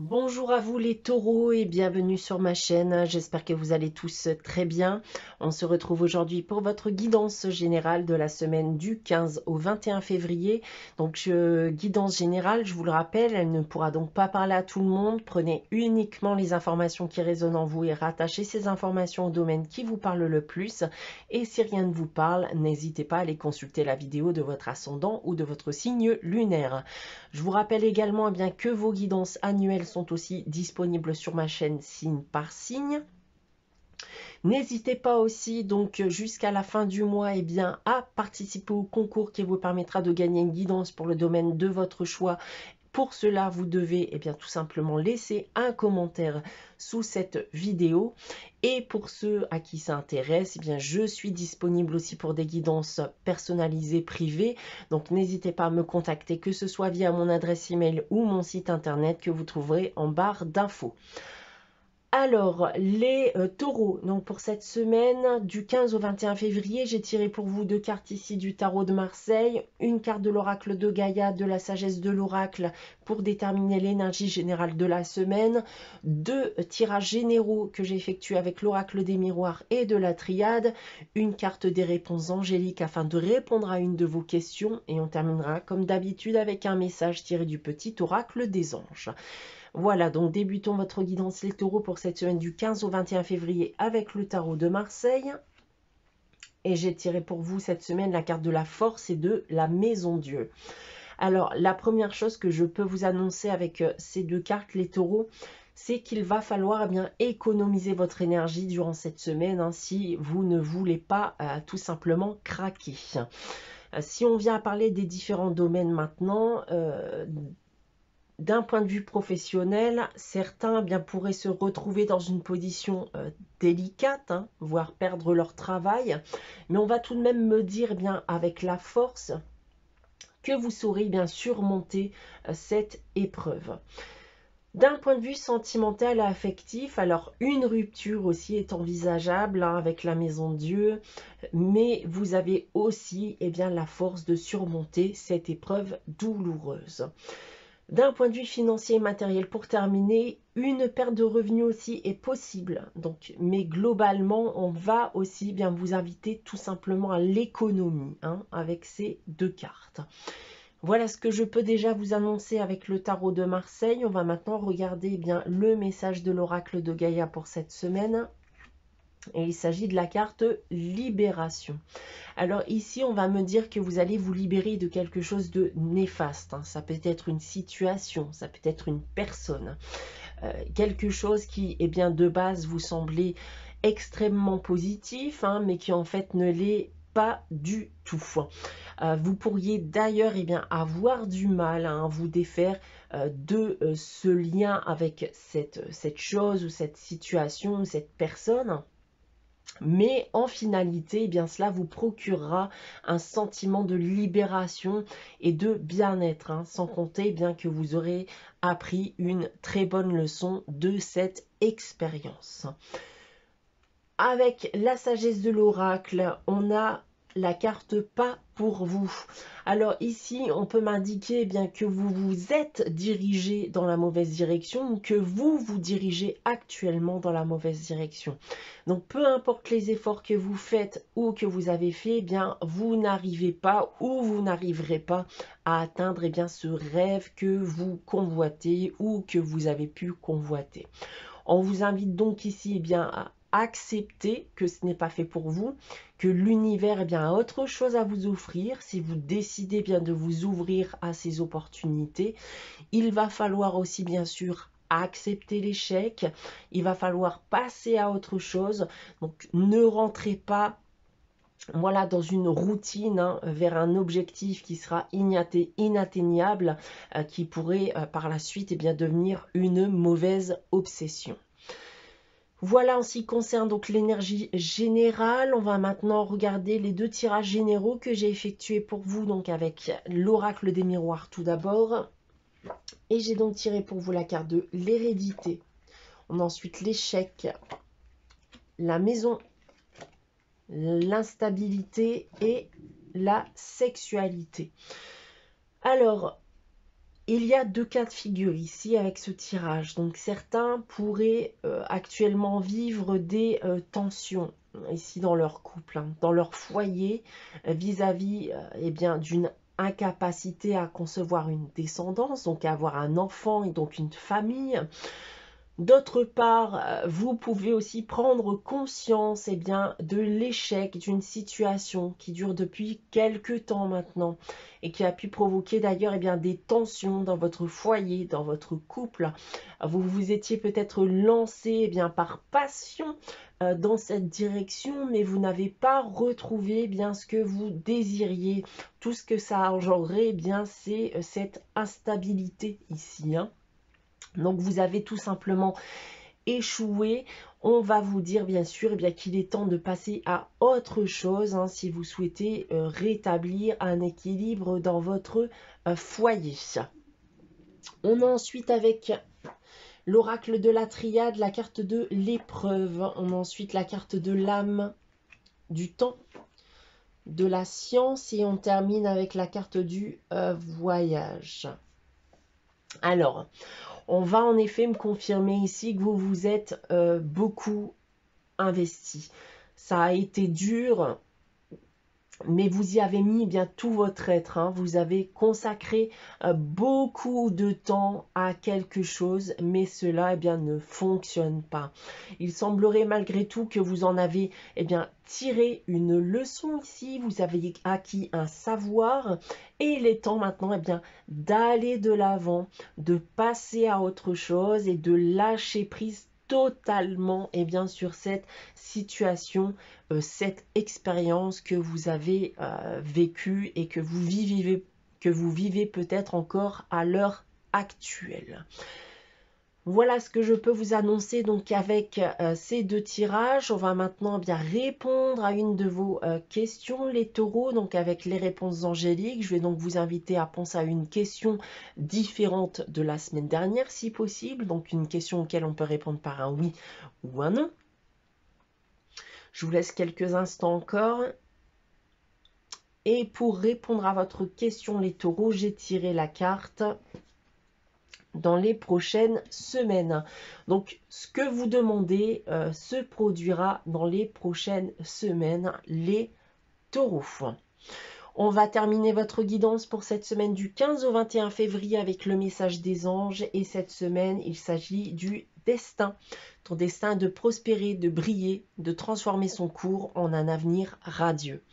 Bonjour à vous les taureaux et bienvenue sur ma chaîne. J'espère que vous allez tous très bien. On se retrouve aujourd'hui pour votre guidance générale de la semaine du 15 au 21 février. Donc guidance générale, je vous le rappelle, elle ne pourra donc pas parler à tout le monde. Prenez uniquement les informations qui résonnent en vous et rattachez ces informations au domaine qui vous parle le plus. Et si rien ne vous parle, n'hésitez pas à aller consulter la vidéo de votre ascendant ou de votre signe lunaire. Je vous rappelle également bien que vos guidances annuelles sont aussi disponibles sur ma chaîne signe par signe. N'hésitez pas aussi donc jusqu'à la fin du mois à participer au concours qui vous permettra de gagner une guidance pour le domaine de votre choix. Pour cela, vous devez tout simplement laisser un commentaire sous cette vidéo. Et pour ceux à qui ça intéresse, je suis disponible aussi pour des guidances personnalisées privées. Donc n'hésitez pas à me contacter, que ce soit via mon adresse email ou mon site internet que vous trouverez en barre d'infos. Alors, les taureaux, donc pour cette semaine du 15 au 21 février, j'ai tiré pour vous deux cartes ici du tarot de Marseille, une carte de l'oracle de Gaïa, de la sagesse de l'oracle pour déterminer l'énergie générale de la semaine, deux tirages généraux que j'ai effectués avec l'oracle des miroirs et de la triade, une carte des réponses angéliques afin de répondre à une de vos questions et on terminera comme d'habitude avec un message tiré du petit oracle des anges. Voilà, donc débutons votre guidance les taureaux pour cette semaine du 15 au 21 février avec le tarot de Marseille. Et j'ai tiré pour vous cette semaine la carte de la force et de la maison Dieu. Alors, la première chose que je peux vous annoncer avec ces deux cartes, les taureaux, c'est qu'il va falloir économiser votre énergie durant cette semaine si vous ne voulez pas tout simplement craquer. Si on vient à parler des différents domaines maintenant, d'un point de vue professionnel, certains pourraient se retrouver dans une position délicate, voire perdre leur travail. Mais on va tout de même me dire avec la force que vous saurez surmonter cette épreuve. D'un point de vue sentimental et affectif, alors une rupture aussi est envisageable avec la maison de Dieu, mais vous avez aussi la force de surmonter cette épreuve douloureuse. D'un point de vue financier et matériel, pour terminer, une perte de revenus aussi est possible. Donc, mais globalement, on va aussi vous inviter tout simplement à l'économie avec ces deux cartes. Voilà ce que je peux déjà vous annoncer avec le tarot de Marseille. On va maintenant regarder le message de l'oracle de Gaïa pour cette semaine. Et il s'agit de la carte libération. Alors ici, on va me dire que vous allez vous libérer de quelque chose de néfaste. Ça peut être une situation, ça peut être une personne. Quelque chose qui, de base, vous semblait extrêmement positif, mais qui en fait ne l'est pas du tout. Vous pourriez d'ailleurs avoir du mal à vous défaire de ce lien avec cette chose ou cette situation ou cette personne. Mais en finalité, cela vous procurera un sentiment de libération et de bien-être, sans compter que vous aurez appris une très bonne leçon de cette expérience. Avec la sagesse de l'oracle, on a la carte pas pour vous. Alors ici, on peut m'indiquer que vous vous êtes dirigé dans la mauvaise direction ou que vous vous dirigez actuellement dans la mauvaise direction. Donc peu importe les efforts que vous faites ou que vous avez fait, vous n'arrivez pas ou vous n'arriverez pas à atteindre ce rêve que vous convoitez ou que vous avez pu convoiter. On vous invite donc ici à accepter que ce n'est pas fait pour vous, que l'univers a autre chose à vous offrir. Si vous décidez de vous ouvrir à ces opportunités, il va falloir aussi bien sûr accepter l'échec, il va falloir passer à autre chose. Donc ne rentrez pas dans une routine vers un objectif qui sera inatteignable, qui pourrait par la suite devenir une mauvaise obsession. Voilà en ce qui concerne donc l'énergie générale. On va maintenant regarder les deux tirages généraux que j'ai effectués pour vous, donc avec l'oracle des miroirs tout d'abord. Et j'ai donc tiré pour vous la carte de l'hérédité. On a ensuite l'échec, la maison, l'instabilité et la sexualité. Alors, Il y a deux cas de figure ici avec ce tirage. Donc certains pourraient actuellement vivre des tensions ici dans leur couple, hein, dans leur foyer, vis-à-vis eh bien d'une incapacité à concevoir une descendance, donc à avoir un enfant et donc une famille. D'autre part, vous pouvez aussi prendre conscience eh bien, de l'échec d'une situation qui dure depuis quelque temps maintenant et qui a pu provoquer d'ailleurs eh bien, des tensions dans votre foyer, dans votre couple. Vous vous étiez peut-être lancé eh bien, par passion dans cette direction, mais vous n'avez pas retrouvé eh bien, ce que vous désiriez. Tout ce que ça a engendré, eh bien, c'est cette instabilité ici, hein. Donc vous avez tout simplement échoué. On va vous dire bien sûr eh bien qu'il est temps de passer à autre chose, hein, si vous souhaitez rétablir un équilibre dans votre foyer. On a ensuite avec l'oracle de la triade, la carte de l'épreuve. On a ensuite la carte de l'âme, du temps, de la science et on termine avec la carte du voyage. Alors, on va en effet me confirmer ici que vous vous êtes beaucoup investi. Ça a été dur, mais vous y avez mis bien tout votre être, hein. Vous avez consacré beaucoup de temps à quelque chose, mais cela eh bien, ne fonctionne pas. Il semblerait malgré tout que vous en avez eh bien, tiré une leçon ici, vous avez acquis un savoir, et il est temps maintenant eh bien, d'aller de l'avant, de passer à autre chose et de lâcher prise totalement et bien sur cette situation, cette expérience que vous avez vécue et que vous vivez peut-être encore à l'heure actuelle. Voilà ce que je peux vous annoncer donc avec ces deux tirages. On va maintenant bien répondre à une de vos questions, les taureaux, donc avec les réponses angéliques. Je vais donc vous inviter à penser à une question différente de la semaine dernière, si possible. Donc une question auquel on peut répondre par un oui ou un non. Je vous laisse quelques instants encore. Et pour répondre à votre question, les taureaux, j'ai tiré la carte dans les prochaines semaines. Donc, ce que vous demandez se produira dans les prochaines semaines, les taureaux. On va terminer votre guidance pour cette semaine du 15 au 21 février avec le message des anges. Et cette semaine, il s'agit du destin. Ton destin de prospérer, de briller, de transformer son cours en un avenir radieux.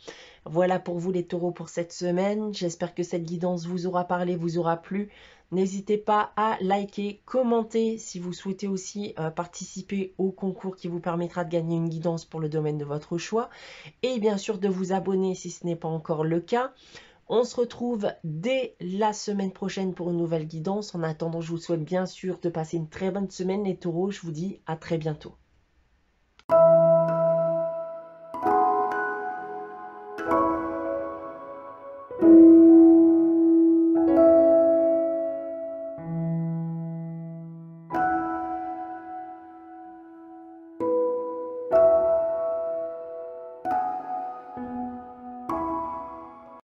Voilà pour vous les taureaux pour cette semaine. J'espère que cette guidance vous aura parlé, vous aura plu. N'hésitez pas à liker, commenter si vous souhaitez aussi participer au concours qui vous permettra de gagner une guidance pour le domaine de votre choix. Et bien sûr de vous abonner si ce n'est pas encore le cas. On se retrouve dès la semaine prochaine pour une nouvelle guidance. En attendant, je vous souhaite bien sûr de passer une très bonne semaine les taureaux. Je vous dis à très bientôt.